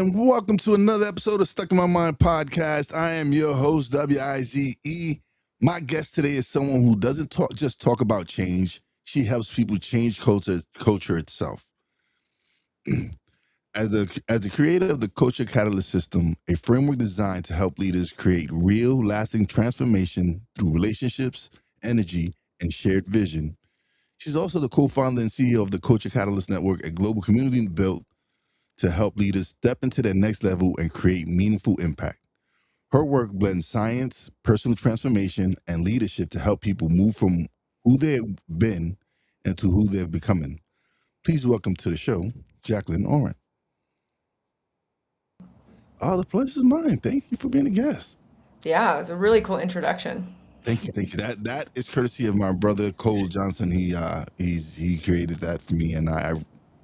and welcome to another episode of Stuck in My Mind podcast. I am your host, Wize. My guest today is someone who doesn't just talk about change. She helps people change culture itself. As the creator of the Culture Catalyst System, a framework designed to help leaders create real, lasting transformation through relationships, energy, and shared vision. She's also the co-founder and CEO of the Culture Catalyst Network, a global community built to help leaders step into their next level and create meaningful impact. Her work blends science, personal transformation, and leadership to help people move from who they've been into who they're becoming. Please welcome to the show, Jaclyn Orent. Oh, the pleasure's mine. Thank you for being a guest. Yeah, it was a really cool introduction. Thank you. That is courtesy of my brother Cole Johnson. He created that for me, and I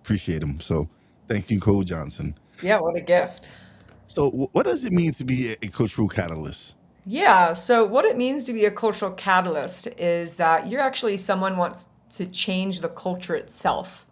appreciate him. So, thank you, Cole Johnson. Yeah, what a gift. So, what does it mean to be a cultural catalyst? Yeah, so what it means to be a cultural catalyst is that you're actually someone wants to change the culture itself.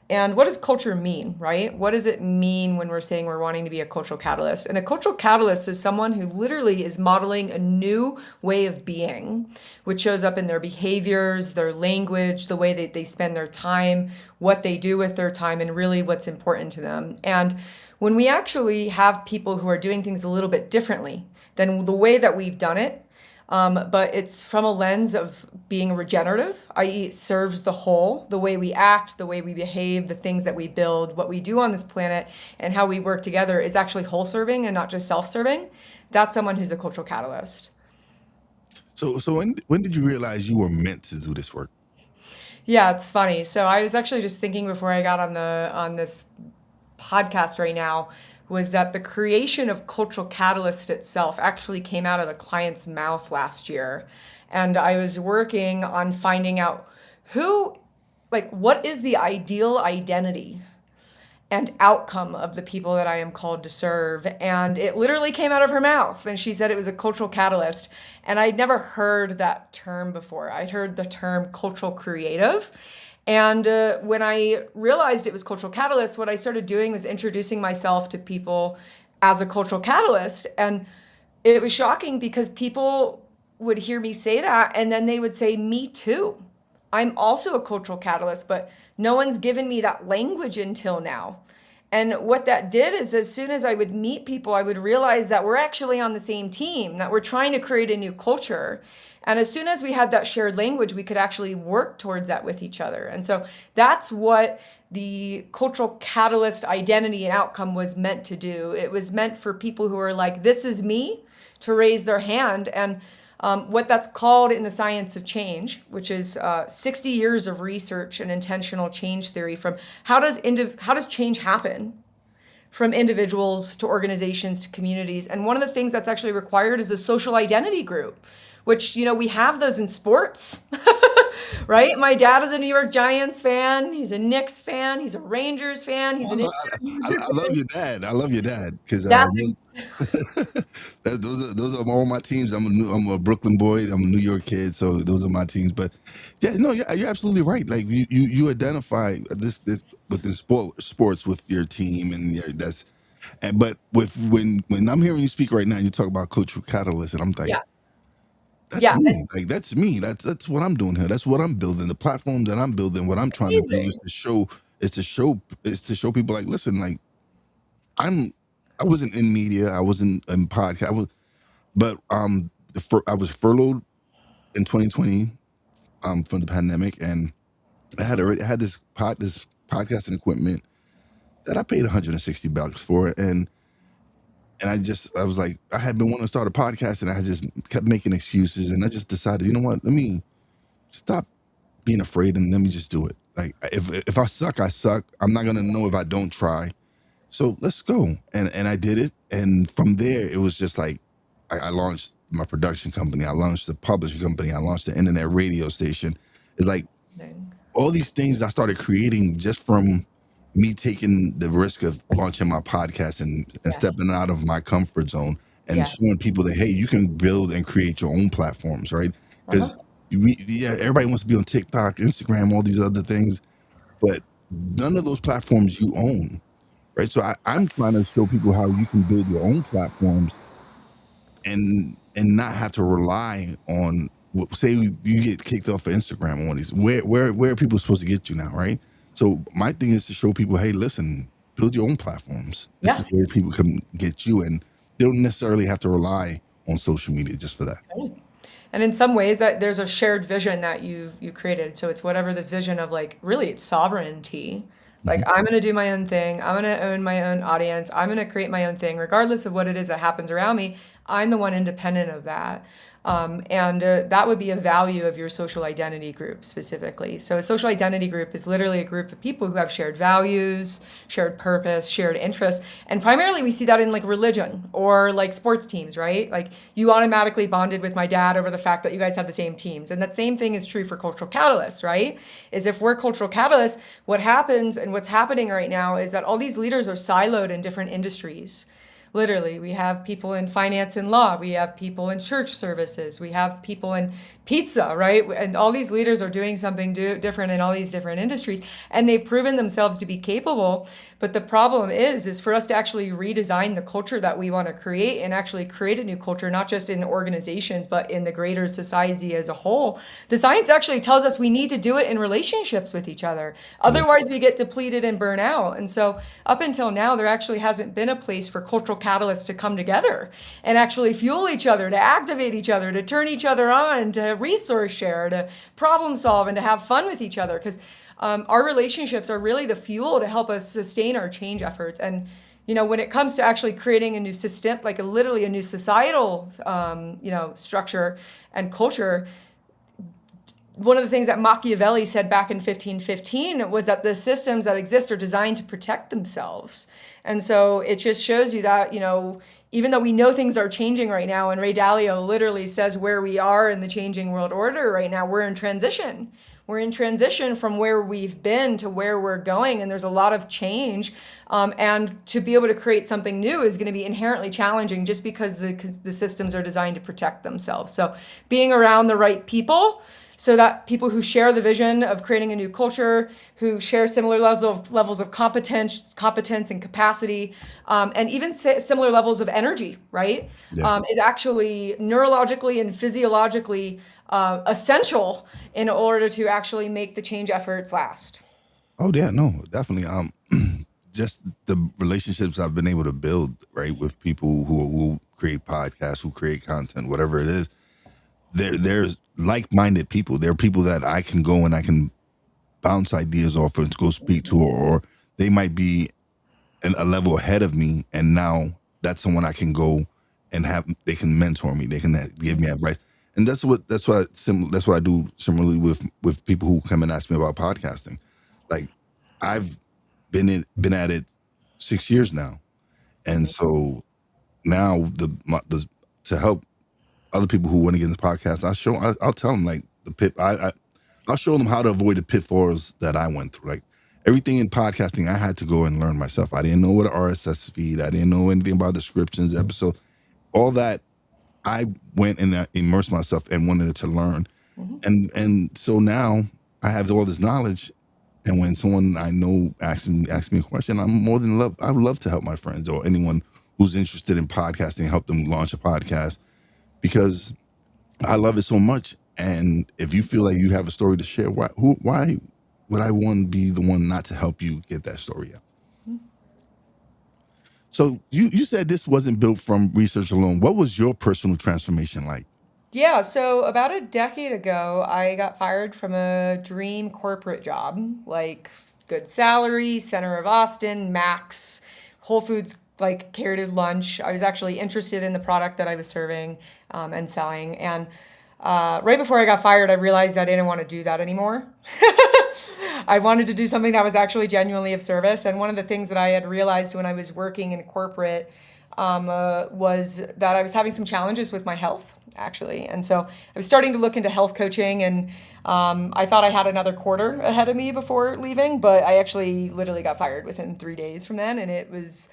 And what does culture mean, right? What does it mean when we're saying we're wanting to be a cultural catalyst? And a cultural catalyst is someone who literally is modeling a new way of being, which shows up in their behaviors, their language, the way that they spend their time, what they do with their time, and really what's important to them. And when we actually have people who are doing things a little bit differently than the way that we've done it, but it's from a lens of being regenerative, i.e., it serves the whole, the way we act, the way we behave, the things that we build, what we do on this planet, and how we work together is actually whole serving and not just self serving. That's someone who's a cultural catalyst. So when did you realize you were meant to do this work? Yeah, it's funny. So I was actually just thinking before I got on this podcast right now was that the creation of Cultural Catalyst itself actually came out of a client's mouth last year. And I was working on finding out what is the ideal identity and outcome of the people that I am called to serve. And it literally came out of her mouth. And she said it was a cultural catalyst. And I'd never heard that term before. I'd heard the term cultural creative. And when I realized it was cultural catalyst, what I started doing was introducing myself to people as a cultural catalyst. And it was shocking because people would hear me say that and then they would say, me too. I'm also a cultural catalyst, but no one's given me that language until now. And what that did is as soon as I would meet people, I would realize that we're actually on the same team, that we're trying to create a new culture. And as soon as we had that shared language, we could actually work towards that with each other. And so that's what the cultural catalyst identity and outcome was meant to do. It was meant for people who are like, this is me, to raise their hand. And what that's called in the science of change, which is 60 years of research and intentional change theory from how does change happen from individuals to organizations to communities. And one of the things that's actually required is a social identity group, which, we have those in sports, right? My dad is a New York Giants fan. He's a Knicks fan. He's a Rangers fan. He's I love your dad. I love your dad because That's those are all my teams. I'm a Brooklyn boy. I'm a New York kid, so those are my teams. But yeah, no, you're absolutely right. Like you identify this with the sports with your team, and but when I'm hearing you speak right now, you talk about cultural catalyst, and I'm like, yeah, that's yeah, me. Like that's me. That's what I'm doing here. That's what I'm building. The platform that I'm building. What I'm trying to do amazing. is to show people like, listen, like I wasn't in media. I wasn't in podcast. But I was furloughed in 2020 from the pandemic, and I had this podcasting equipment that I paid $160 for, and I was like, I had been wanting to start a podcast, and I just kept making excuses, and I just decided, you know what? Let me stop being afraid, and let me just do it. Like if I suck, I suck. I'm not gonna know if I don't try. So let's go. And I did it. And from there, it was just like, I launched my production company. I launched the publishing company. I launched the internet radio station. It's like all these things I started creating just from me taking the risk of launching my podcast and Yeah, stepping out of my comfort zone and yeah, showing people that, hey, you can build and create your own platforms, right? Because uh-huh. everybody wants to be on TikTok, Instagram, all these other things, but none of those platforms you own. right? So I'm trying to show people how you can build your own platforms and not have to rely on say you get kicked off of Instagram on these where are people supposed to get you now, right? So my thing is to show people, hey, listen, build your own platforms. This Yeah. is where people can get you, and they don't necessarily have to rely on social media just for that. Right. And in some ways that there's a shared vision that you created. So it's whatever this vision of like really it's sovereignty. Like Mhm. I'm going to do my own thing. I'm going to own my own audience. I'm going to create my own thing regardless of what it is that happens around me. I'm the one independent of that. And that would be a value of your social identity group specifically. So, a social identity group is literally a group of people who have shared values, shared purpose, shared interests. And primarily, we see that in like religion or like sports teams, right? Like, you automatically bonded with my dad over the fact that you guys have the same teams. And that same thing is true for cultural catalysts, right? Is if we're cultural catalysts, what happens and what's happening right now is that all these leaders are siloed in different industries. Literally, we have people in finance and law, we have people in church services, we have people in pizza, right? And all these leaders are doing something different in all these different industries, and they've proven themselves to be capable. But the problem is for us to actually redesign the culture that we want to create and actually create a new culture, not just in organizations, but in the greater society as a whole. The science actually tells us we need to do it in relationships with each other. Yeah. Otherwise, we get depleted and burn out. And so, up until now, there actually hasn't been a place for cultural catalysts to come together and actually fuel each other, to activate each other, to turn each other on, to resource share, to problem solve, and to have fun with each other. Because our relationships are really the fuel to help us sustain our change efforts. And when it comes to actually creating a new system, like literally a new societal, structure and culture, one of the things that Machiavelli said back in 1515 was that the systems that exist are designed to protect themselves. And so it just shows you that, even though we know things are changing right now, and Ray Dalio literally says where we are in the changing world order right now, we're in transition. We're in transition from where we've been to where we're going, and there's a lot of change. And to be able to create something new is going to be inherently challenging just because the systems are designed to protect themselves. So being around the right people, so that people who share the vision of creating a new culture, who share similar levels of competence and capacity, and even similar levels of energy, right, Yeah. is actually neurologically and physiologically essential in order to actually make the change efforts last. Oh yeah, no, definitely. Just the relationships I've been able to build, right, with people who create podcasts, who create content, whatever it is. There's like-minded people. There are people that I can go and I can bounce ideas off and go speak to, or they might be a level ahead of me, and now that's someone I can go and have. They can mentor me. They can give me advice, and that's what I do similarly with people who come and ask me about podcasting. Like I've been at it 6 years now, and Mhm. so now the to help other people who want to get in this podcast, I'll tell them like the pit. I'll show them how to avoid the pitfalls that I went through. Like everything in podcasting, I had to go and learn myself. I didn't know what an RSS feed. I didn't know anything about descriptions, episode, all that. I went and immersed myself and wanted to learn, Mhm. and so now I have all this knowledge. And when someone I know asks me a question, I'm more than love. I would love to help my friends or anyone who's interested in podcasting, help them launch a podcast because I love it so much. And if you feel like you have a story to share, why would I want to be the one not to help you get that story out? So you said this wasn't built from research alone. What was your personal transformation like? Yeah, so about a decade ago, I got fired from a dream corporate job, like good salary, center of Austin, Max, Whole Foods, like catered lunch. I was actually interested in the product that I was serving and selling. And right before I got fired, I realized I didn't want to do that anymore. I wanted to do something that was actually genuinely of service. And one of the things that I had realized when I was working in corporate was that I was having some challenges with my health, actually. And so I was starting to look into health coaching, and I thought I had another quarter ahead of me before leaving, but I actually literally got fired within 3 days from then. And it was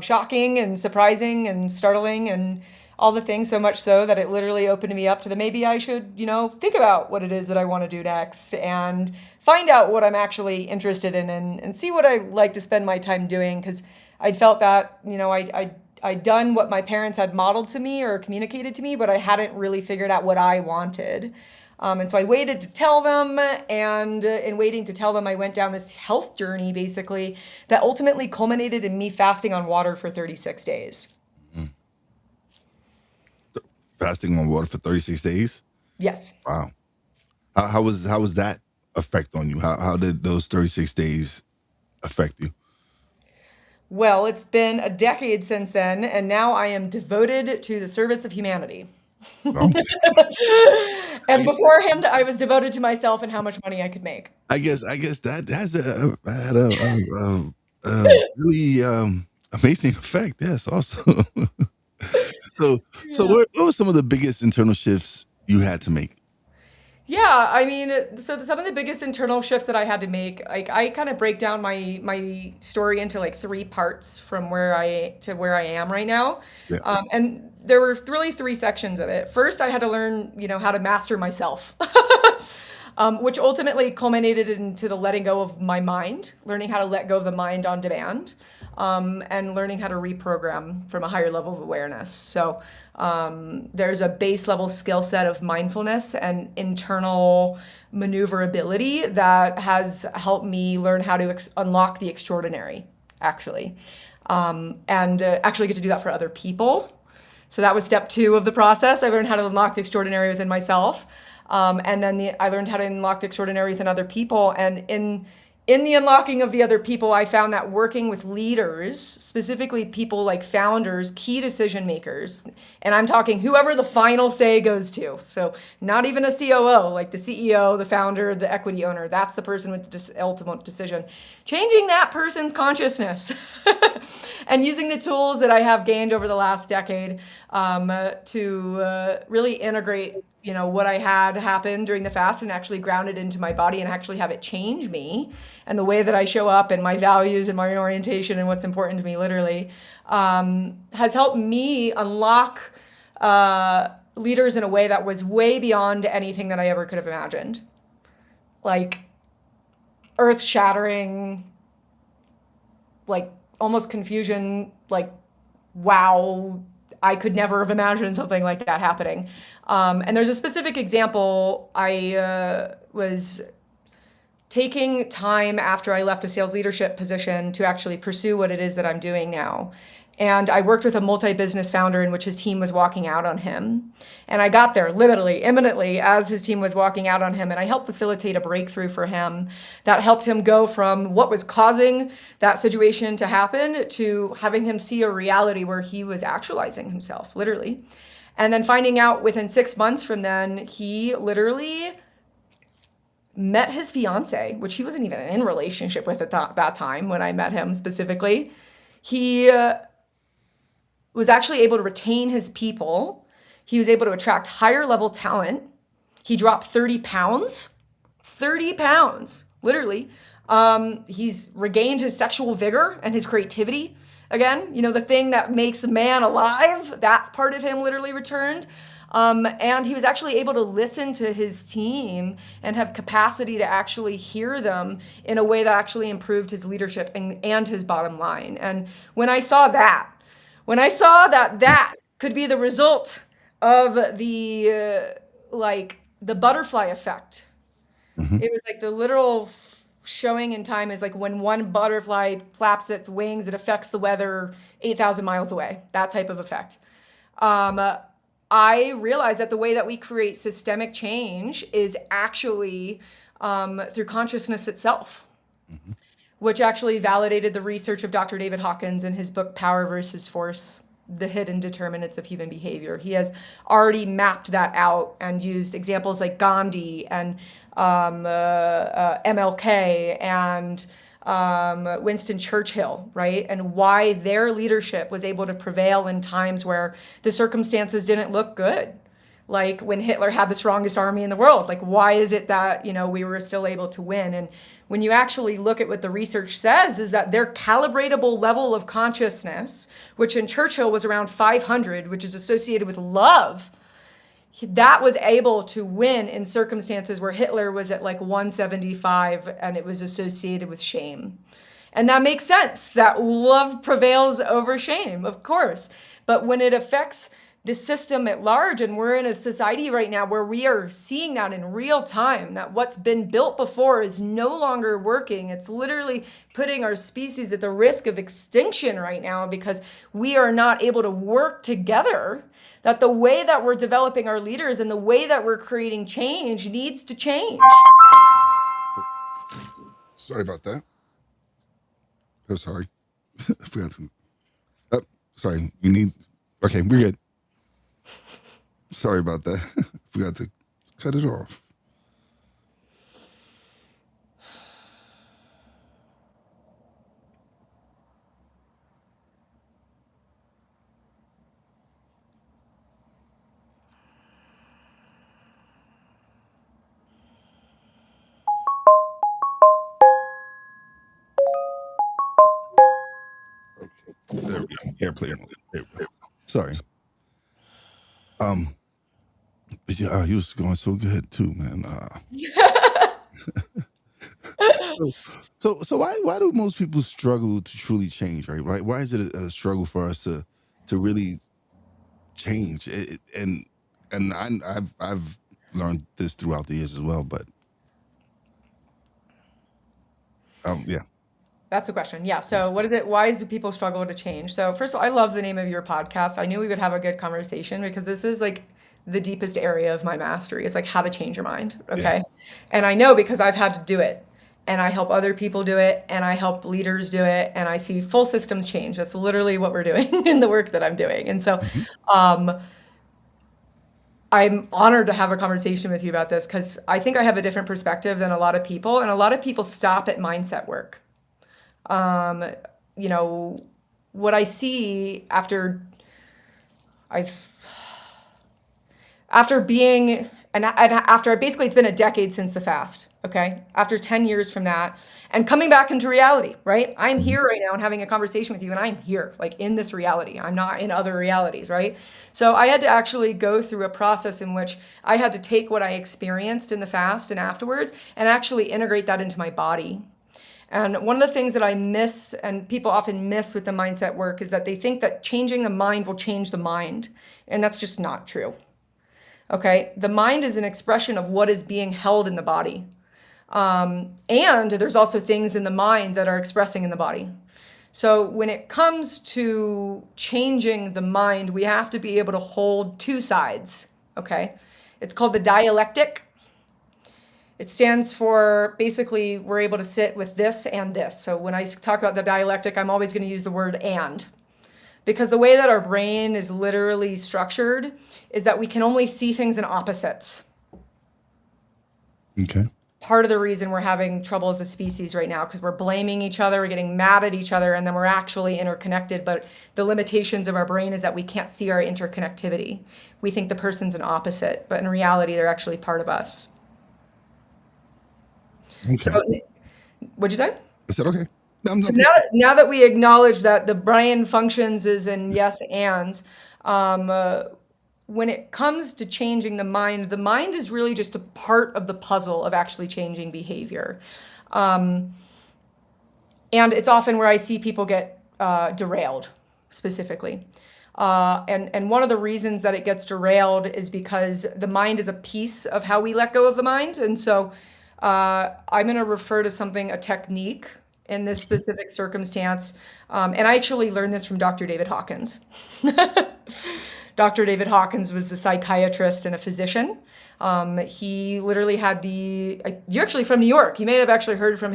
shocking and surprising and startling and all the things, so much so that it literally opened me up to the maybe I should, think about what it is that I want to do next and find out what I'm actually interested in and see what I like to spend my time doing. Because I'd felt that, I'd done what my parents had modeled to me or communicated to me, but I hadn't really figured out what I wanted. And so I waited to tell them, and in waiting to tell them, I went down this health journey basically that ultimately culminated in me fasting on water for 36 days. Fasting on water for 36 days. Yes. Wow. How was that effect on you? How did those 36 days affect you? Well, it's been a decade since then, and now I am devoted to the service of humanity. Well, And beforehand, I was devoted to myself and how much money I could make. I guess that has had really amazing effect. Yes, also. So Yeah. what were some of the biggest internal shifts you had to make? Yeah, I mean, so some of the biggest internal shifts that I had to make, like I kind of break down my story into like three parts from where I am right now, Yeah. and there were really three sections of it. First, I had to learn, how to master myself, which ultimately culminated into the letting go of my mind, learning how to let go of the mind on demand, and learning how to reprogram from a higher level of awareness. So there's a base level skill set of mindfulness and internal maneuverability that has helped me learn how to unlock the extraordinary, actually, and actually get to do that for other people. So that was step two of the process. I learned how to unlock the extraordinary within myself. And then I learned how to unlock the extraordinary within other people. And in the unlocking of the other people, I found that working with leaders, specifically people like founders, key decision makers, and I'm talking whoever the final say goes to. So not even a COO, like the CEO, the founder, the equity owner. That's the person with the ultimate decision. Changing that person's consciousness and using the tools that I have gained over the last decade to really integrate what I had happen during the fast and actually ground it into my body and actually have it change me and the way that I show up and my values and my orientation and what's important to me literally has helped me unlock leaders in a way that was way beyond anything that I ever could have imagined. Like earth shattering, like almost confusion, like, wow, I could never have imagined something like that happening. And there's a specific example. I was taking time after I left a sales leadership position to actually pursue what it is that I'm doing now. And I worked with a multi-business founder in which his team was walking out on him. And I got there literally, imminently, as his team was walking out on him. And I helped facilitate a breakthrough for him that helped him go from what was causing that situation to happen to having him see a reality where he was actualizing himself, literally. And then finding out within 6 months from then, he literally met his fiance, which he wasn't even in a relationship with at that time when I met him specifically. He was actually able to retain his people. He was able to attract higher level talent. He dropped 30 pounds, literally. He's regained his sexual vigor and his creativity again. The thing that makes a man alive, that's part of him literally returned. And he was actually able to listen to his team and have capacity to actually hear them in a way that actually improved his leadership and his bottom line. And when I saw that that could be the result of the the butterfly effect. Mm-hmm. It was like the literal showing in time is like when one butterfly flaps its wings, it affects the weather 8,000 miles away, that type of effect. I realized that the way that we create systemic change is actually through consciousness itself, which actually validated the research of Dr. David Hawkins in his book, Power versus Force, The Hidden Determinants of Human Behavior. He has already mapped that out and used examples like Gandhi and MLK and Winston Churchill, right? And why their leadership was able to prevail in times where the circumstances didn't look good. Like when Hitler had the strongest army in the world, like why is it that, we were still able to win? And when you actually look at what the research says is that their calibratable level of consciousness, which in Churchill was around 500, which is associated with love, that was able to win in circumstances where Hitler was at like 175 and it was associated with shame. And that makes sense, that love prevails over shame, of course. But when it affects the system at large, and we're in a society right now where we are seeing that in real time, that what's been built before is no longer working. It's literally putting our species at the risk of extinction right now because we are not able to work together, that the way that we're developing our leaders and the way that we're creating change needs to change. Sorry about that. Oh, sorry. I forgot to. Oh, sorry. You need. Okay, we're good. Sorry about that. Forgot to cut it off. Okay, there we go. Airplane. Sorry. Um, but yeah, he was going so good too, man. So why do most people struggle to truly change, right? Right? Why is it a struggle for us to really change? And I've learned this throughout the years as well, but yeah. That's the question. Yeah. So what is it? Why do people struggle to change? So first of all, I love the name of your podcast. I knew we would have a good conversation because this is like the deepest area of my mastery. It's like how to change your mind. Yeah. Okay. And I know because I've had to do it and I help other people do it and I help leaders do it and I see full systems change. That's literally what we're doing in the work that I'm doing. And so, I'm honored to have a conversation with you about this because I think I have a different perspective than a lot of people. And a lot of people stop at mindset work. You know, what I see I've after being and after basically it's been a decade since the fast, okay? After 10 years from that and coming back into reality, right? I'm here right now and having a conversation with you and I'm here like in this reality. I'm not in other realities, right? So I had to actually go through a process in which I had to take what I experienced in the fast and afterwards and actually integrate that into my body. And one of the things that I miss and people often miss with the mindset work is that they think that changing the mind will change the mind. And that's just not true. Okay. The mind is an expression of what is being held in the body. And there's also things in the mind that are expressing in the body. So when it comes to changing the mind, we have to be able to hold two sides. Okay. It's called the dialectic. It stands for basically we're able to sit with this and this. So when I talk about the dialectic, I'm always going to use the word and. Because the way that our brain is literally structured is that we can only see things in opposites. Okay. Part of the reason we're having trouble as a species right now, because we're blaming each other, we're getting mad at each other, and then we're actually interconnected. But the limitations of our brain is that we can't see our interconnectivity. We think the person's an opposite, but in reality, they're actually part of us. Okay. So, what'd you say? I said okay. So now that we acknowledge that the brain functions as in yes ands, when it comes to changing the mind is really just a part of the puzzle of actually changing behavior. And it's often where I see people get derailed specifically. And one of the reasons that it gets derailed is because the mind is a piece of how we let go of the mind. And so I'm going to refer to a technique in this specific circumstance. And I actually learned this from Dr. David Hawkins. Dr. David Hawkins was a psychiatrist and a physician. He literally had you're actually from New York. You may have actually heard of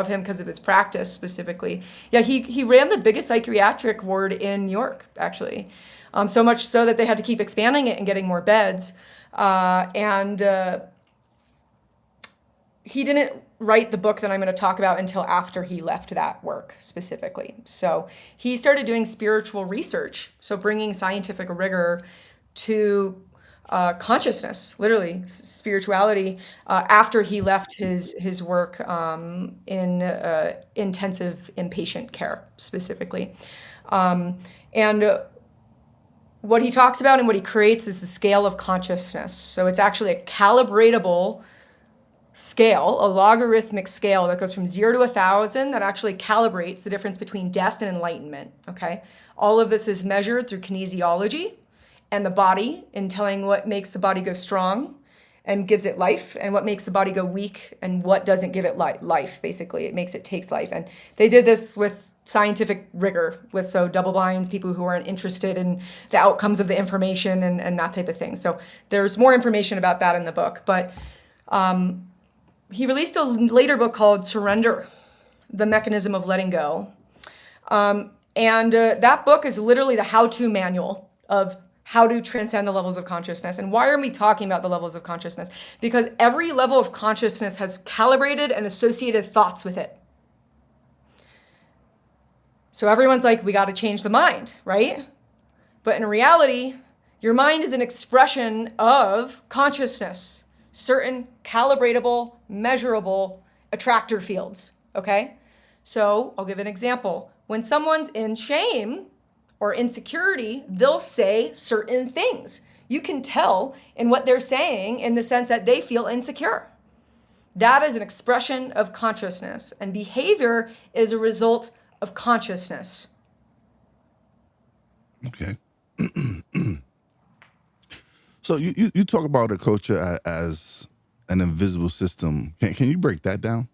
him because of his practice specifically. Yeah, he ran the biggest psychiatric ward in New York, actually. So much so that they had to keep expanding it and getting more beds. He didn't write the book that I'm going to talk about until after he left that work specifically. So he started doing spiritual research, so bringing scientific rigor to consciousness, literally spirituality, after he left his work in intensive inpatient care specifically. And what he talks about and what he creates is the scale of consciousness. So it's actually a calibratable scale, a logarithmic scale that goes from 0 to 1,000 that actually calibrates the difference between death and enlightenment, okay? All of this is measured through kinesiology and the body in telling what makes the body go strong and gives it life, and what makes the body go weak and what doesn't give it life, basically. It takes life. And they did this with scientific rigor, with double blinds, people who weren't interested in the outcomes of the information and that type of thing. So there's more information about that in the book. But he released a later book called Surrender, The Mechanism of Letting Go. That book is literally the how-to manual of how to transcend the levels of consciousness. And why are we talking about the levels of consciousness? Because every level of consciousness has calibrated and associated thoughts with it. So everyone's like, we got to change the mind, right? But in reality, your mind is an expression of consciousness, certain calibratable, measurable attractor fields, okay? So I'll give an example. When someone's in shame or insecurity, they'll say certain things. You can tell in what they're saying in the sense that they feel insecure. That is an expression of consciousness, and behavior is a result of consciousness. Okay. So you talk about a culture as an invisible system. Can you break that down?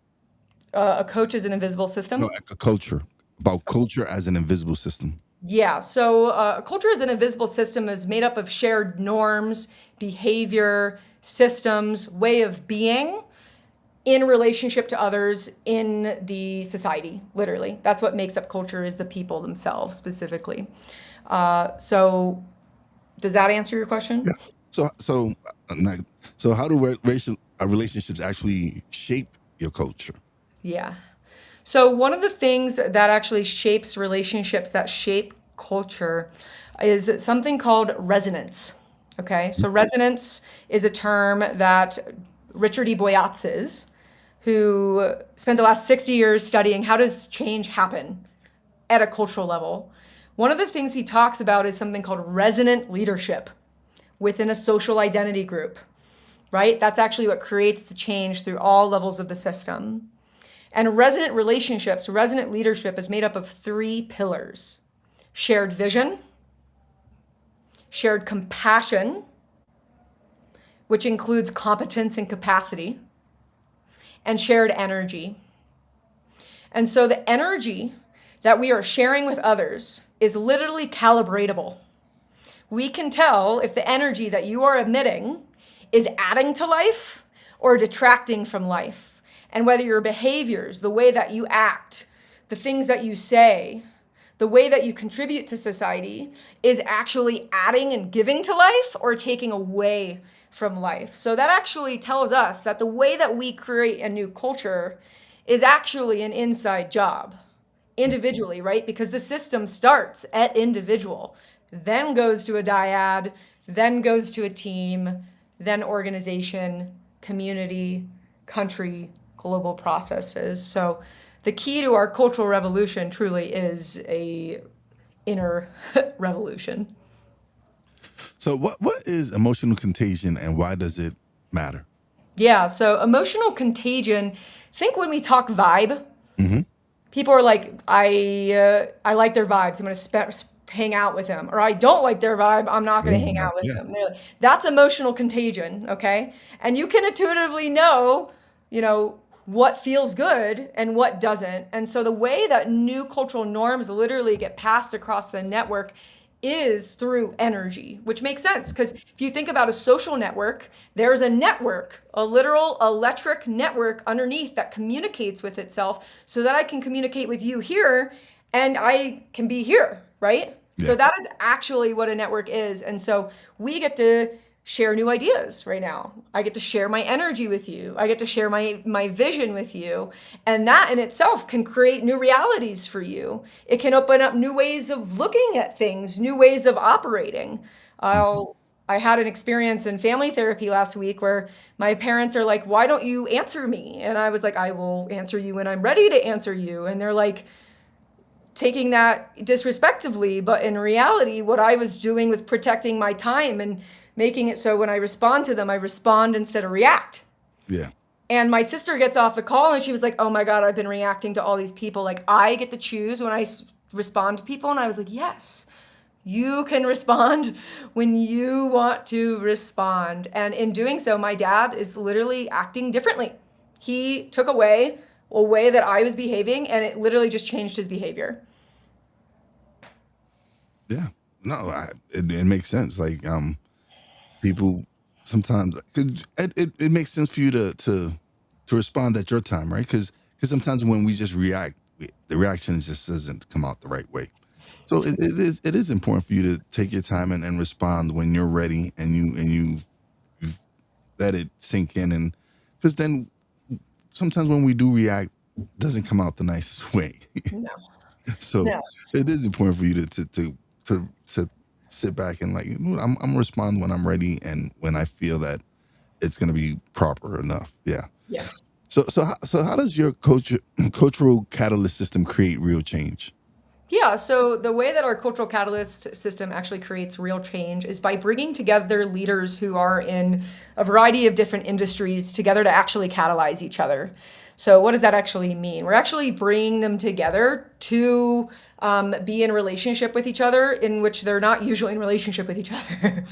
A coach is an invisible system? No, a culture. About culture as an invisible system. Yeah, so culture as an invisible system is made up of shared norms, behavior, systems, way of being in relationship to others in the society, literally. That's what makes up culture, is the people themselves specifically. So does that answer your question? Yeah. So how do relationships actually shape your culture? Yeah. So one of the things that actually shapes relationships, that shape culture, is something called resonance. Okay, so resonance is a term that Richard E. Boyatzis, who spent the last 60 years studying how does change happen at a cultural level. One of the things he talks about is something called resonant leadership within a social identity group, right? That's actually what creates the change through all levels of the system. And resonant relationships, resonant leadership is made up of 3 pillars: shared vision, shared compassion, which includes competence and capacity, and shared energy. And so the energy that we are sharing with others is literally calibratable. We can tell if the energy that you are emitting is adding to life or detracting from life. And whether your behaviors, the way that you act, the things that you say, the way that you contribute to society is actually adding and giving to life or taking away from life. So that actually tells us that the way that we create a new culture is actually an inside job, individually, right? Because the system starts at individual, then goes to a dyad, then goes to a team, then organization, community, country, global processes. So the key to our cultural revolution truly is a inner revolution. So what is emotional contagion, and why does it matter? Yeah, so emotional contagion, think when we talk vibe, people are like, I like their vibes, I'm going to hang out with them. Or I don't like their vibe, I'm not going to hang out with them. Like, that's emotional contagion, okay? And you can intuitively know, what feels good and what doesn't. And so the way that new cultural norms literally get passed across the network is through energy, which makes sense, because if you think about a social network, there's a network, a literal electric network underneath that communicates with itself so that I can communicate with you here and I can be here, right? Yeah. So that is actually what a network is. And so we get to share new ideas right now. I get to share my energy with you. I get to share my vision with you. And that in itself can create new realities for you. It can open up new ways of looking at things, new ways of operating. I had an experience in family therapy last week where my parents are like, why don't you answer me? And I was like, I will answer you when I'm ready to answer you. And they're like, taking that disrespectively. But in reality, what I was doing was protecting my time and making it so when I respond to them, I respond instead of react. Yeah. And my sister gets off the call and she was like, oh my God, I've been reacting to all these people. Like, I get to choose when I respond to people. And I was like, yes, you can respond when you want to respond. And in doing so, my dad is literally acting differently. He took away a way that I was behaving, and it literally just changed his behavior. Yeah. No, it makes sense. Like, people sometimes it makes sense for you to respond at your time, right? Because sometimes when we just react, the reaction just doesn't come out the right way. So it is important for you to take your time and respond when you're ready, and you've let it sink in, and because then sometimes when we do react, it doesn't come out the nicest way. No, So no. it is important for you to sit back and, like, I'm gonna respond when I'm ready and when I feel that it's gonna be proper enough. Yeah. Yeah. So how does your cultural catalyst system create real change? Yeah, so the way that our cultural catalyst system actually creates real change is by bringing together leaders who are in a variety of different industries together to actually catalyze each other. So, what does that actually mean? We're actually bringing them together to be in relationship with each other, in which they're not usually in relationship with each other.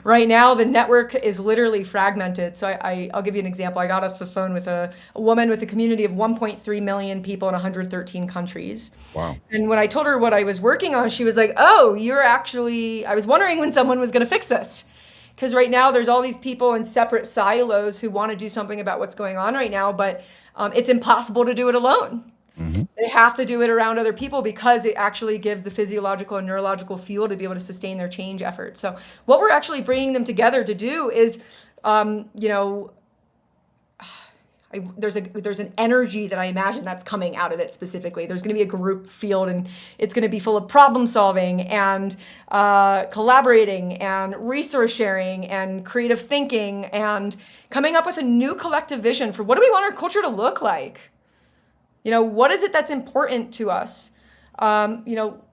Right now, the network is literally fragmented. So, I'll give you an example. I got off the phone with a woman with a community of 1.3 million people in 113 countries. Wow. And when I told her what I was working on, she was like, oh, you're actually, I was wondering when someone was going to fix this. Because right now there's all these people in separate silos who want to do something about what's going on right now, but it's impossible to do it alone. Hmm. They have to do it around other people because it actually gives the physiological and neurological fuel to be able to sustain their change efforts. So what we're actually bringing them together to do is, you know, there's an energy that I imagine that's coming out of it specifically. There's going to be a group field, and it's going to be full of problem solving and collaborating and resource sharing and creative thinking and coming up with a new collective vision for what do we want our culture to look like. You know, what is it that's important to us? You know,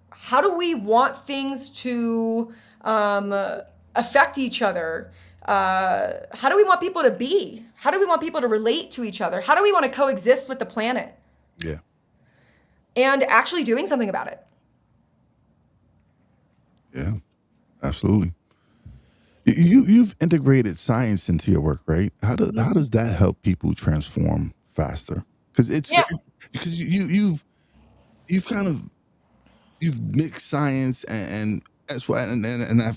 how do we want things to affect each other? How do we want people to be? How do we want people to relate to each other? How do we want to coexist with the planet? Yeah. And actually doing something about it. Yeah. Absolutely. You've integrated science into your work, right? How does that help people transform faster? Because it's Yeah. because you've kind of you've mixed science and that's why and I,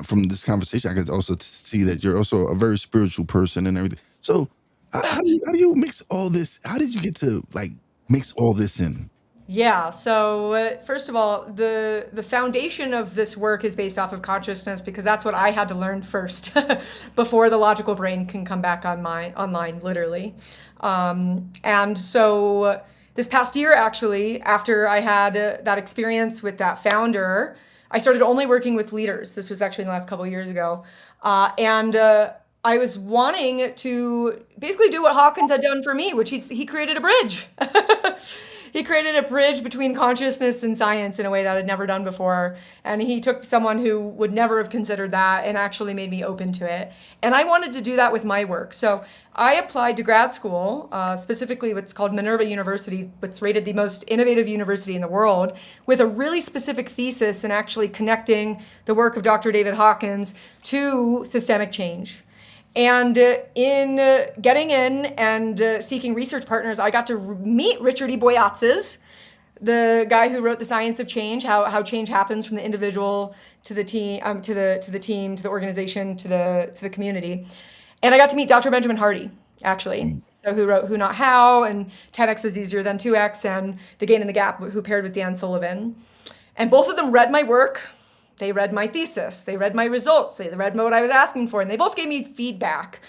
from this conversation I could also see that you're also a very spiritual person and everything. So how do you mix all this? How did you get to, like, mix all this in? Yeah. So first of all, the foundation of this work is based off of consciousness because that's what I had to learn first before the logical brain can come back online, literally. And so this past year, actually, after I had that experience with that founder, I started only working with leaders. This was actually in the last couple of years ago, and I was wanting to basically do what Hawkins had done for me, which he created a bridge. He created a bridge between consciousness and science in a way that I'd never done before. And he took someone who would never have considered that and actually made me open to it. And I wanted to do that with my work. So I applied to grad school, specifically what's called Minerva University, what's rated the most innovative university in the world, with a really specific thesis in actually connecting the work of Dr. David Hawkins to systemic change. And in getting in and seeking research partners, I got to meet Richard E. Boyatzis, the guy who wrote The Science of Change, how change happens from the individual to the team, to the team, to the organization, to the community. And I got to meet Dr. Benjamin Hardy, actually. So who wrote Who Not How and 10x is easier than 2x and The Gain and the Gap, who paired with Dan Sullivan. And both of them read my work. They read my thesis, they read my results, they read what I was asking for, and they both gave me feedback,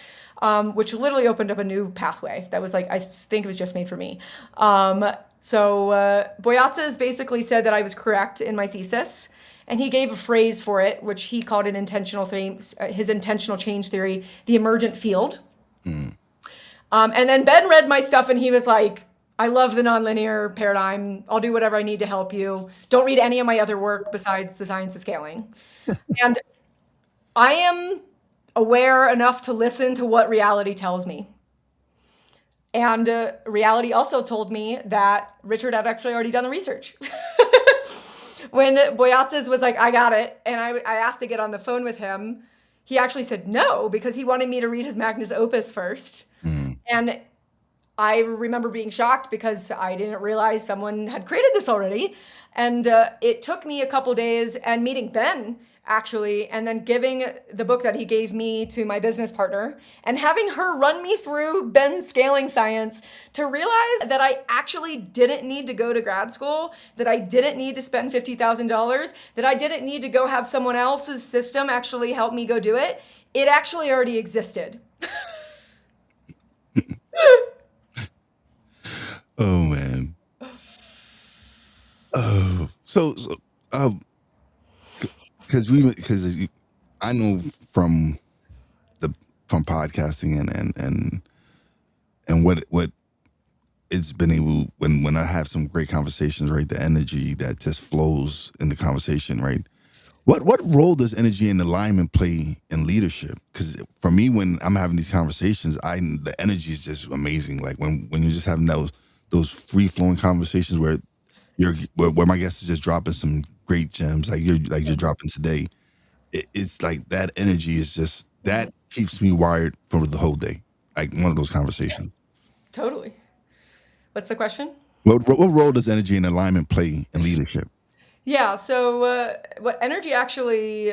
which literally opened up a new pathway that was like, I think it was just made for me. So Boyatzis basically said that I was correct in my thesis, and he gave a phrase for it, which he called his intentional change theory, the emergent field. And then Ben read my stuff, and he was like, I love the nonlinear paradigm. I'll do whatever I need to help you. Don't read any of my other work besides The Science of Scaling. And I am aware enough to listen to what reality tells me. And reality also told me that Richard had actually already done the research. When Boyatzis was like, I got it, and I asked to get on the phone with him, he actually said no because he wanted me to read his magnus opus first. Mm. And I remember being shocked because I didn't realize someone had created this already. And it took me a couple days and meeting Ben actually, and then giving the book that he gave me to my business partner and having her run me through Ben's scaling science to realize that I actually didn't need to go to grad school, that I didn't need to spend $50,000, that I didn't need to go have someone else's system actually help me go do it. It actually already existed. Oh man. Oh, um, because I know from the from podcasting and what it's been able when I have some great conversations, right? The energy that just flows in the conversation, right? What role does energy and alignment play in leadership? Because for me, when I'm having these conversations, the energy is just amazing. Like when you're just having those free flowing conversations where my guest is just dropping some great gems, like you're dropping today. It's like that energy is just that keeps me wired for the whole day. Like one of those conversations. Totally. What's the question? What role does energy and alignment play in leadership? Yeah, so what energy actually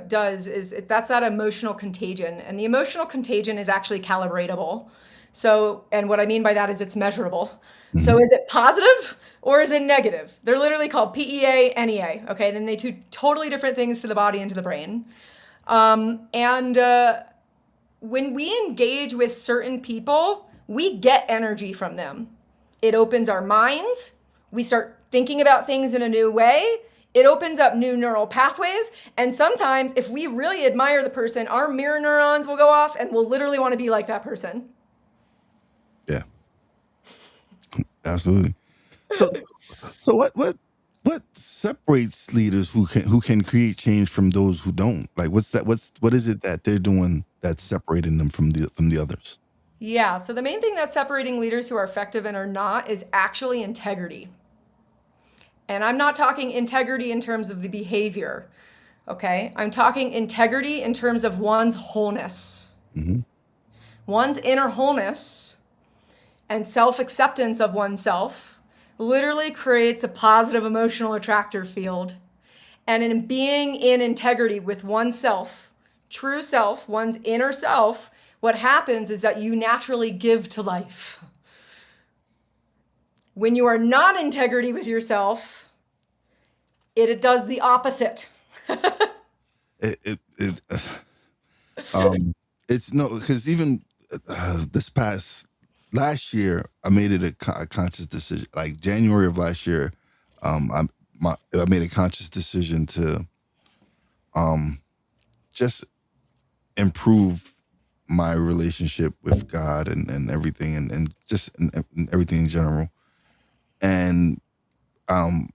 does is that's that emotional contagion. And the emotional contagion is actually calibratable. So, and what I mean by that is it's measurable. So, Mhm. is it positive or is it negative? They're literally called PEA, NEA. Okay, then they do totally different things to the body and to the brain. And when we engage with certain people, we get energy from them. It opens our minds. We start thinking about things in a new way. It opens up new neural pathways. And sometimes, if we really admire the person, our mirror neurons will go off and we'll literally want to be like that person. Yeah, absolutely. So what separates leaders who can create change from those who don't? Like what is it that they're doing that's separating them from the others? Yeah, so the main thing that's separating leaders who are effective and are not is actually integrity. And I'm not talking integrity in terms of the behavior, okay? I'm talking integrity in terms of one's wholeness. Hmm. One's inner wholeness and self acceptance of oneself literally creates a positive emotional attractor field. And in being in integrity with oneself, true self, one's inner self, what happens is that you naturally give to life. When you are not in integrity with yourself, it does the opposite. It um it's no because even this past last year I made it a conscious decision. Like January of last year, I made a conscious decision to um just improve my relationship with God and everything and just and everything in general. And um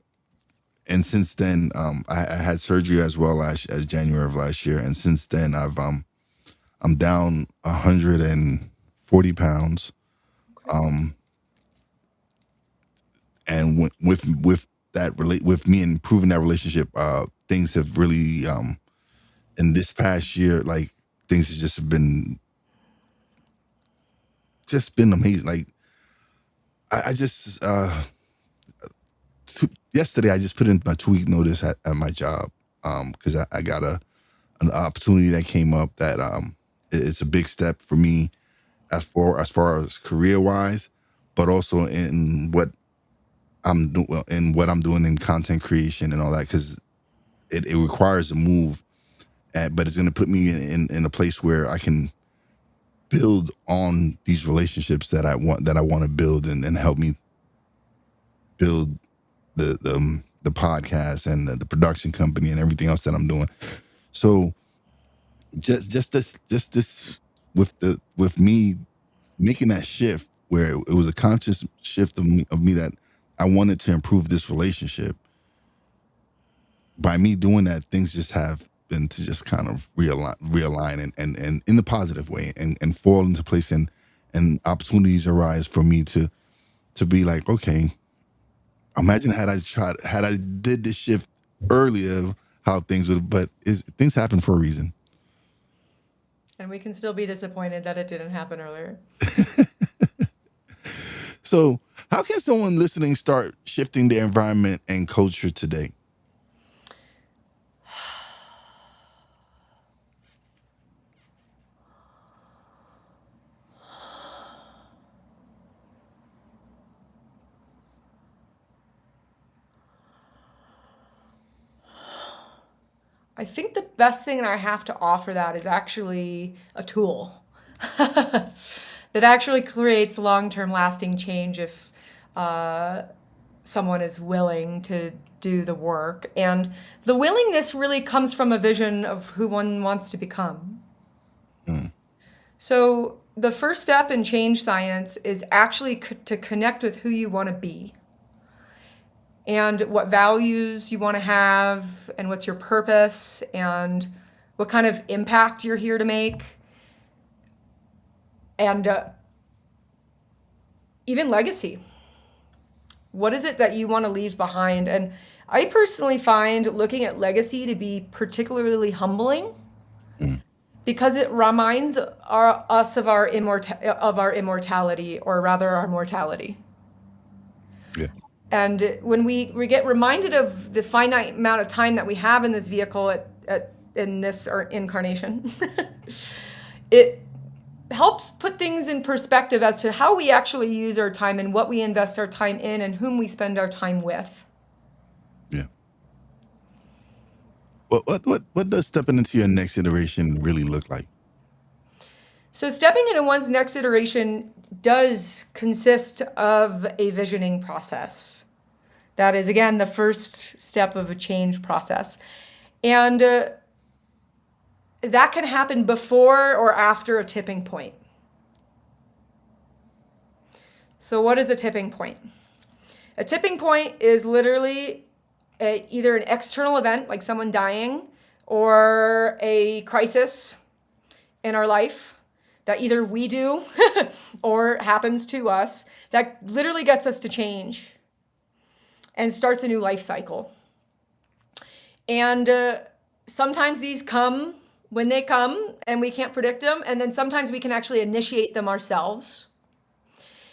and since then, I had surgery as well as January of last year, and since then I'm down 140 pounds. Um, and with that relate with me improving that relationship, things have really in this past year, like things have just been amazing. Like I just yesterday I just put in my 2 week notice at my job because I got an opportunity that came up that it's a big step for me as far as career wise, but also in what I'm doing in content creation and all that because it requires a move, but it's going to put me in a place where I can build on these relationships that I want to build and help me build the podcast and the production company and everything else that I'm doing. So just this with me making that shift where it was a conscious shift of me that I wanted to improve this relationship. By me doing that, things just have been to just kind of realign and in the positive way and fall into place and opportunities arise for me to be like, okay, imagine had I did this shift earlier, how things would. But is things happen for a reason. And we can still be disappointed that it didn't happen earlier. So, how can someone listening start shifting their environment and culture today? I think the best thing that I have to offer that is actually a tool that actually creates long-term lasting change if uh, someone is willing to do the work. And the willingness really comes from a vision of who one wants to become. Mm. So the first step in change science is actually to connect with who you want to be and what values you want to have and what's your purpose and what kind of impact you're here to make and even legacy. What is it that you want to leave behind? And I personally find looking at legacy to be particularly humbling Mm. because it reminds us of our immortality, or rather our mortality. Yeah. And when we get reminded of the finite amount of time that we have in this vehicle in this incarnation, it helps put things in perspective as to how we actually use our time and what we invest our time in and whom we spend our time with. Yeah. What does stepping into your next iteration really look like? So stepping into one's next iteration does consist of a visioning process. That is, again, the first step of a change process. And that can happen before or after a tipping point. So what is a tipping point? A tipping point is literally either an external event, like someone dying, or a crisis in our life that either we do or happens to us that literally gets us to change and starts a new life cycle. And sometimes these come when they come and we can't predict them. And then sometimes we can actually initiate them ourselves.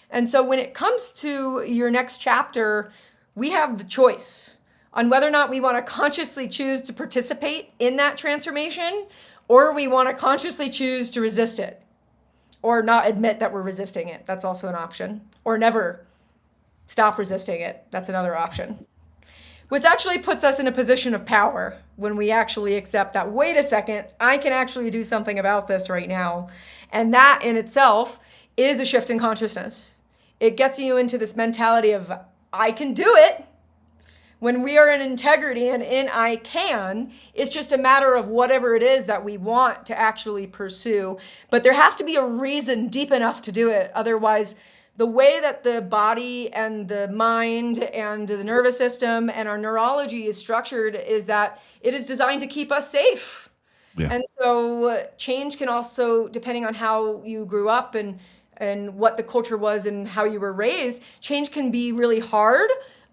And so when it comes to your next chapter, we have the choice on whether or not we want to consciously choose to participate in that transformation, or we want to consciously choose to resist it or not admit that we're resisting it. That's also an option. Or never stop resisting it. That's another option. Which actually puts us in a position of power when we actually accept that, wait a second, I can actually do something about this right now. And that in itself is a shift in consciousness. It gets you into this mentality of, I can do it. When we are in integrity and in I can, it's just a matter of whatever it is that we want to actually pursue. But there has to be a reason deep enough to do it. Otherwise, the way that the body and the mind and the nervous system and our neurology is structured is that it is designed to keep us safe. Yeah. And so change can also, depending on how you grew up and what the culture was and how you were raised, change can be really hard,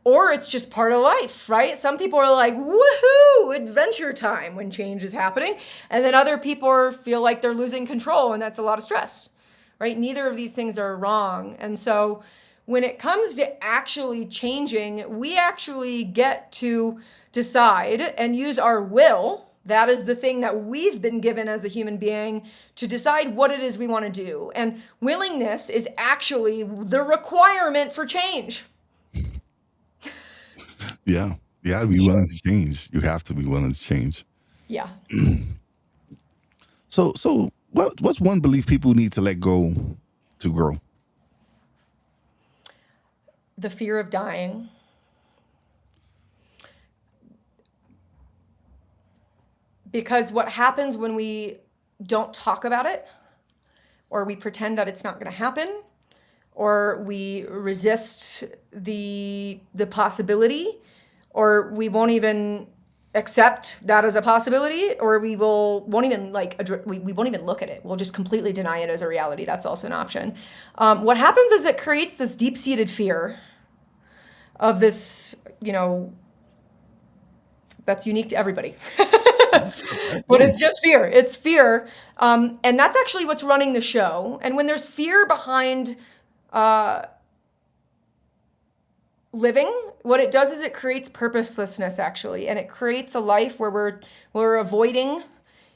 or it's just part of life, right? Some people are like, woohoo, adventure time when change is happening. And then other people feel like they're losing control, and that's a lot of stress, right? Neither of these things are wrong. And so when it comes to actually changing, we actually get to decide and use our will. That is the thing that we've been given as a human being to decide what it is we want to do. And willingness is actually the requirement for change. Yeah. You got to be willing to change. You have to be willing to change. Yeah. So what's one belief people need to let go to grow? The fear of dying. Because what happens when we don't talk about it, or we pretend that it's not going to happen, or we resist the possibility, or we won't even accept that as a possibility, or we won't even like we won't even look at it. We'll just completely deny it as a reality. That's also an option. What happens is it creates this deep-seated fear of this, that's unique to everybody. But it's just fear. It's fear. And that's actually what's running the show. And when there's fear behind living, what it does is it creates purposelessness, actually. And it creates a life where we're avoiding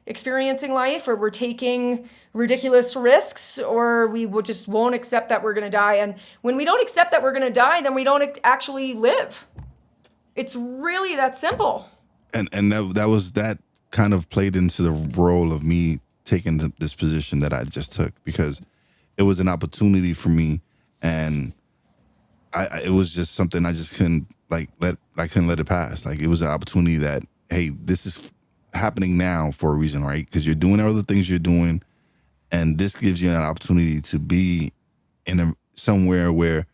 experiencing life, or we're taking ridiculous risks, or just won't accept that we're going to die. And when we don't accept that we're going to die, then we don't actually live. It's really that simple. And that kind of played into the role of me taking this position that I just took, because it was an opportunity for me, and it was just something I just couldn't couldn't let it pass. Like, it was an opportunity that, hey, this is happening now for a reason, right? Because you're doing all the things you're doing, and this gives you an opportunity to be somewhere where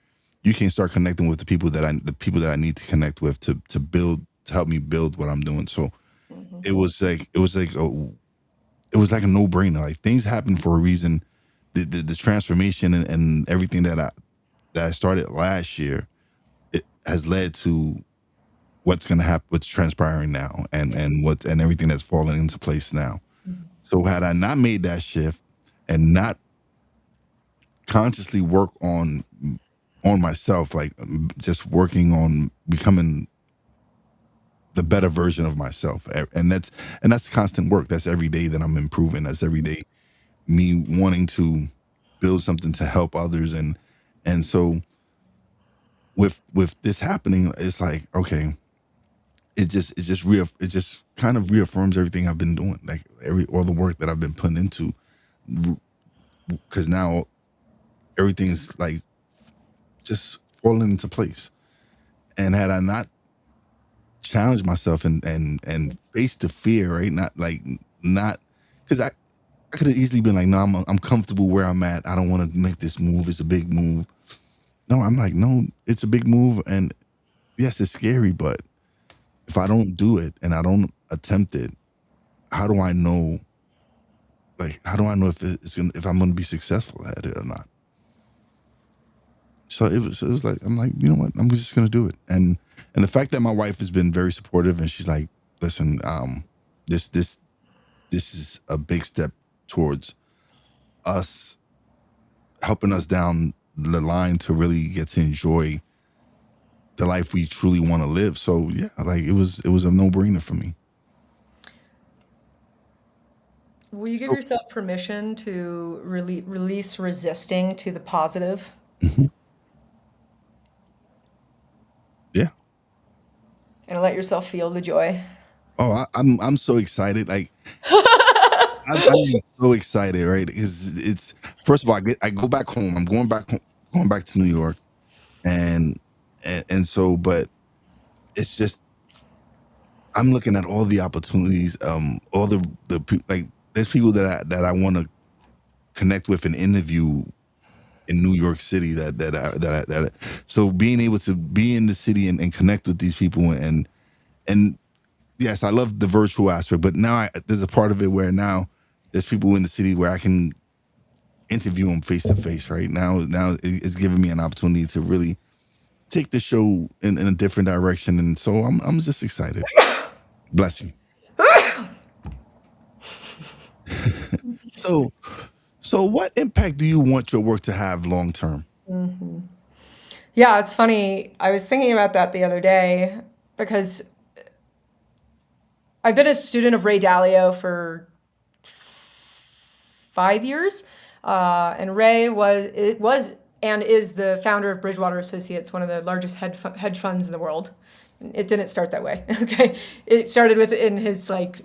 you can start connecting with the people that I need to connect with to help me build what I'm doing. So it was like a no-brainer. Like, things happen for a reason. The transformation and everything that I started last year, it has led to what's going to happen, what's transpiring now, and everything that's falling into place now. So had I not made that shift and not consciously work on myself, like just working on becoming the better version of myself, and that's constant work. That's every day that I'm improving. That's every day me wanting to build something to help others, and so with this happening, it's like, okay, it just kind of reaffirms everything I've been doing, like all the work that I've been putting into, because now everything's like just falling into place. And had I not challenged myself and faced the fear, right? Not because I could have easily been like, no, I'm comfortable where I'm at. I don't want to make this move. It's a big move. No, I'm like, no, it's a big move, and yes, it's scary, but if I don't do it and I don't attempt it, how do I know? Like, how do I know if I'm gonna be successful at it or not? So it was like, I'm like, you know what? I'm just gonna do it. And the fact that my wife has been very supportive, and she's like, listen, this is a big step towards us, helping us down the line to really get to enjoy the life we truly want to live. So yeah, like it was a no-brainer for me. Will you give yourself permission to release resisting to the positive? Mm-hmm. Yeah. And let yourself feel the joy? Oh, I'm so excited. Like, I'm so excited, right? Because it's, first of all, I go back home. I'm going back to New York, and so, but it's just, I'm looking at all the opportunities, all like, there's people that I want to connect with and interview in New York City so being able to be in the city and connect with these people, and yes, I love the virtual aspect, but now there's a part of it where now there's people in the city where I can interview them face to face. Right now it's giving me an opportunity to really take the show in a different direction, and so I'm just excited. Bless you. So what impact do you want your work to have long term? Yeah, it's funny. I was thinking about that the other day because I've been a student of Ray Dalio for 5 years, and Ray was and is the founder of Bridgewater Associates, one of the largest hedge funds in the world. It didn't start that way. Okay, it started in his, like,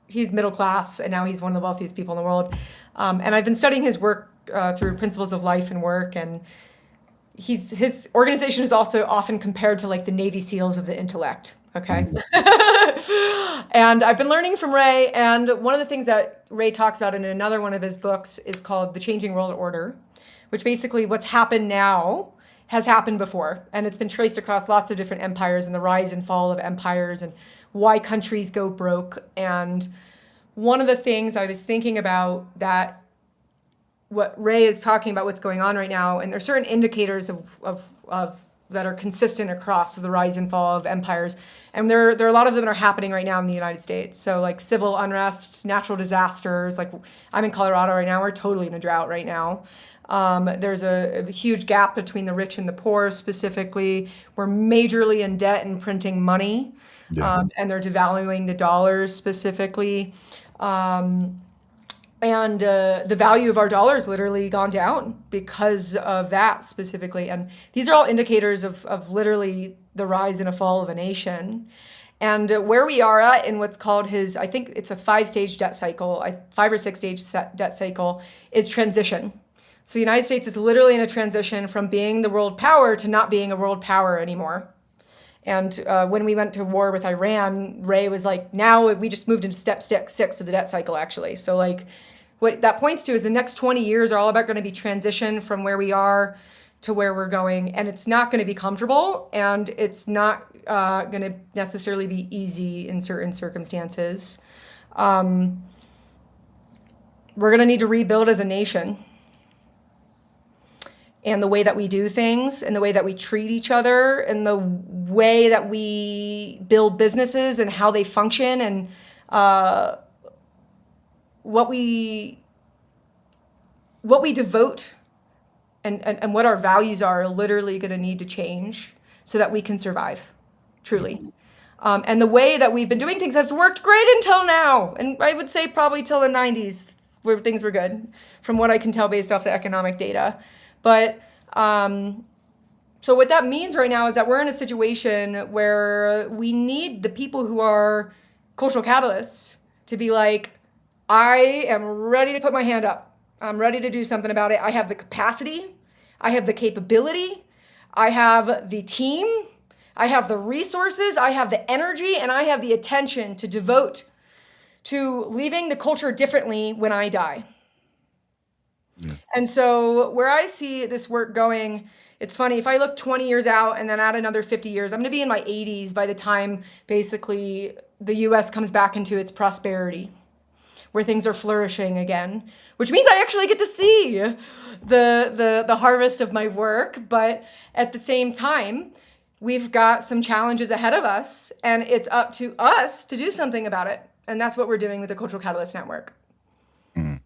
he's middle class, and now he's one of the wealthiest people in the world. And I've been studying his work through Principles of Life and Work, and his organization is also often compared to, like, the Navy SEALs of the intellect. Okay. And I've been learning from Ray, and one of the things that Ray talks about in another one of his books is called The Changing World Order, which basically, what's happened now has happened before, and it's been traced across lots of different empires and the rise and fall of empires and why countries go broke. And one of the things I was thinking about, that what Ray is talking about, what's going on right now, and there's certain indicators of that are consistent across the rise and fall of empires, and there are a lot of them that are happening right now in the United States. So like civil unrest, natural disasters. Like I'm in Colorado right now, we're totally in a drought right now. There's a huge gap between the rich and the poor. Specifically, we're majorly in debt and printing money, and they're devaluing the dollars specifically. And the value of our dollar has literally gone down because of that specifically. And these are all indicators of literally the rise and a fall of a nation. And where we are at in what's called I think it's a 5-stage debt cycle, 5 or 6-stage debt cycle, is transition. So the United States is literally in a transition from being the world power to not being a world power anymore. And when we went to war with Iran, Ray was like, now we just moved into step 6 of the debt cycle, actually. So like what that points to is the next 20 years are all about going to be transition from where we are to where we're going. And it's not going to be comfortable, and it's not going to necessarily be easy in certain circumstances. We're going to need to rebuild as a nation. And the way that we do things, and the way that we treat each other, and the way that we build businesses and how they function, and what we devote and what our values are literally going to need to change so that we can survive, truly. And the way that we've been doing things has worked great until now. And I would say probably till the 90s where things were good, from what I can tell based off the economic data. But so what that means right now is that we're in a situation where we need the people who are cultural catalysts to be like, I am ready to put my hand up. I'm ready to do something about it. I have the capacity. I have the capability. I have the team. I have the resources. I have the energy, and I have the attention to devote to leaving the culture differently when I die. Yeah. And so where I see this work going, it's funny, if I look 20 years out and then add another 50 years, I'm going to be in my 80s by the time basically the US comes back into its prosperity, where things are flourishing again, which means I actually get to see the harvest of my work. But at the same time, we've got some challenges ahead of us, and it's up to us to do something about it. And that's what we're doing with the Cultural Catalyst Network. Mm.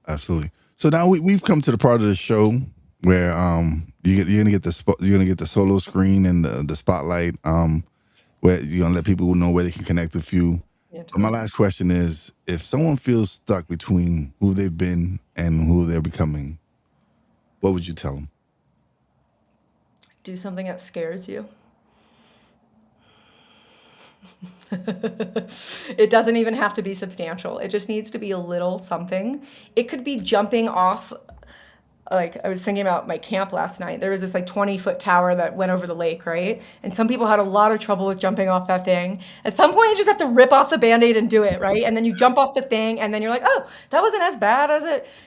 Absolutely. So now we've come to the part of the show where you're gonna get the solo screen and the spotlight, where you're gonna let people know where they can connect with you. Yeah, totally. My last question is, if someone feels stuck between who they've been and who they're becoming, what would you tell them? Do something that scares you. It doesn't even have to be substantial. It just needs to be a little something. It could be jumping off. Like I was thinking about my camp last night. There was this like 20-foot tower that went over the lake, right? And some people had a lot of trouble with jumping off that thing. At some point, you just have to rip off the Band-Aid and do it, right? And then you jump off the thing, and then you're like, oh, that wasn't as bad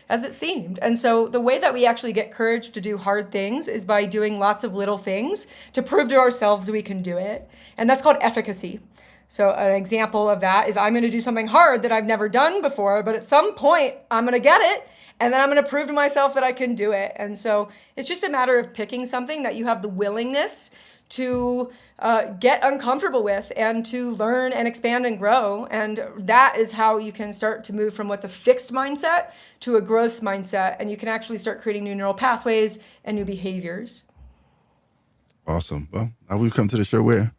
as it seemed. And so the way that we actually get courage to do hard things is by doing lots of little things to prove to ourselves we can do it. And that's called efficacy. So an example of that is I'm going to do something hard that I've never done before, but at some point I'm going to get it, and then I'm going to prove to myself that I can do it. And so it's just a matter of picking something that you have the willingness to get uncomfortable with and to learn and expand and grow. And that is how you can start to move from what's a fixed mindset to a growth mindset. And you can actually start creating new neural pathways and new behaviors. Awesome. Well, now we've come to the show where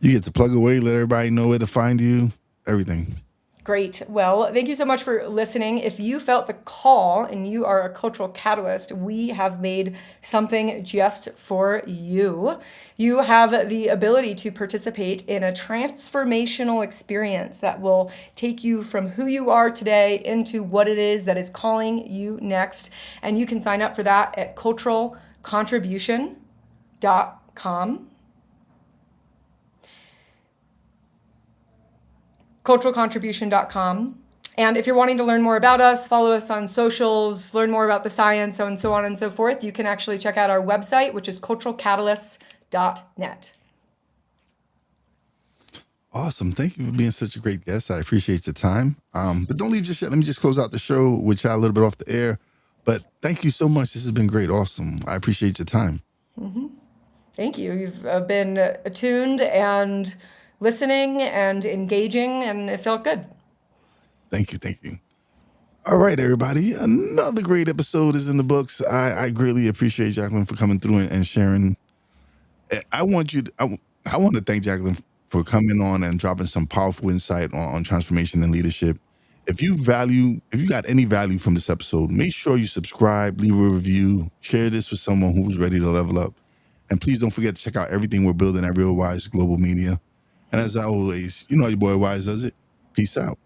you get to plug away, let everybody know where to find you, everything. Great. Well, thank you so much for listening. If you felt the call and you are a cultural catalyst, we have made something just for you. You have the ability to participate in a transformational experience that will take you from who you are today into what it is that is calling you next. And you can sign up for that at culturalcontribution.com. culturalcontribution.com. And if you're wanting to learn more about us, follow us on socials, learn more about the science, and so on and so forth, you can actually check out our website, which is culturalcatalysts.net. Awesome. Thank you for being such a great guest. I appreciate your time. But don't leave just yet. Let me just close out the show with you a little bit off the air. But thank you so much. This has been great. Awesome. I appreciate your time. Thank you. You've been attuned and listening and engaging, and it felt good. Thank you. Thank you. All right, everybody. Another great episode is in the books. I greatly appreciate Jaclyn for coming through and sharing. I want to thank Jaclyn for coming on and dropping some powerful insight on transformation and leadership. If you got any value from this episode, make sure you subscribe, leave a review, share this with someone who's ready to level up. And please don't forget to check out everything we're building at Real Wize Global Media. And as always, you know how your boy Wize does it. Peace out.